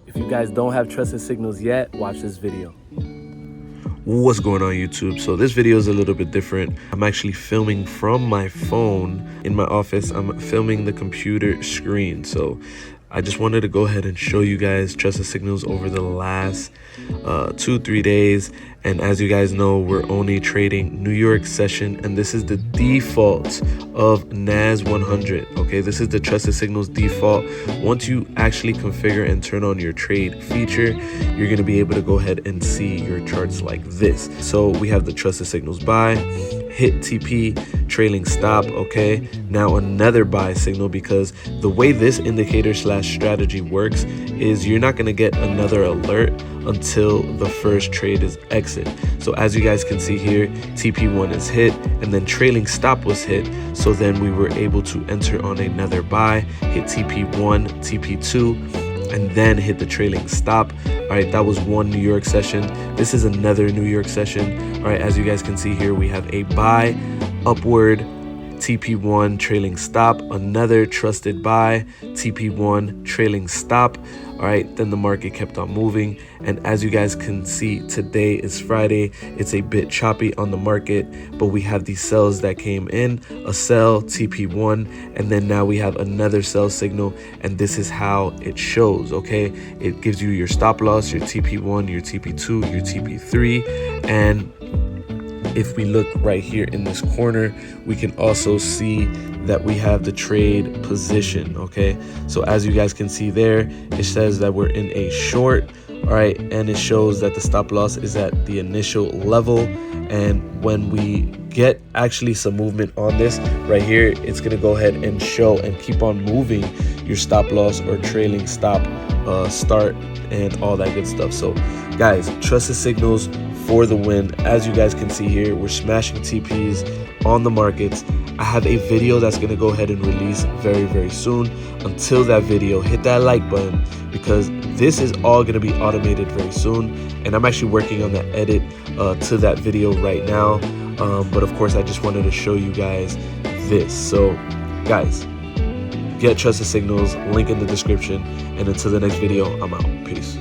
If you guys don't have trusted signals yet, watch this video. What's going on, YouTube? So this video is a little bit different. I'm actually filming from my phone in my office. I'm filming the computer screen. So I just wanted to go ahead and show you guys trusted signals over the last 2-3 days. And as you guys know, we're only trading New York session, and this is the default of NAS 100. Okay, this is the trusted signals default. Once you actually configure and turn on your trade feature, you're going to be able to go ahead and see your charts like this. So we have the trusted signals buy, hit TP, trailing stop. Okay, now another buy signal, because the way this indicator slash strategy works is you're not going to get another alert until the first trade is exit. So as you guys can see here, TP1 is hit and then trailing stop was hit. So then we were able to enter on another buy, hit TP1, TP2, and then hit the trailing stop. All right, that was one New York session. This is another New York session. All right, as you guys can see here, we have a buy, upward, TP1, trailing stop, another trusted buy, TP1, trailing stop. All right, then the market kept on moving, and as you guys can see, today is Friday. It's a bit choppy on the market, but we have these sells that came in, a sell, TP1, and then now we have another sell signal, and this is how it shows. Okay, it gives you your stop loss, your TP1, your TP2, your TP3, and if we look right here in this corner, we can also see that we have the trade position. Okay, so as you guys can see there, it says that we're in a short. All right, and it shows that the stop loss is at the initial level, and when we get actually some movement on this right here, it's gonna go ahead and show and keep on moving your stop loss or trailing stop start and all that good stuff. So guys, trusted signals for the win. As you guys can see here, we're smashing TPs on the markets. I have a video that's going to go ahead and release very soon. Until that video, hit that like button, because this is all going to be automated very soon, and I'm actually working on the edit to that video right now, but of course I just wanted to show you guys this. So guys, get trusted signals, link in the description, and until the next video, I'm out. Peace.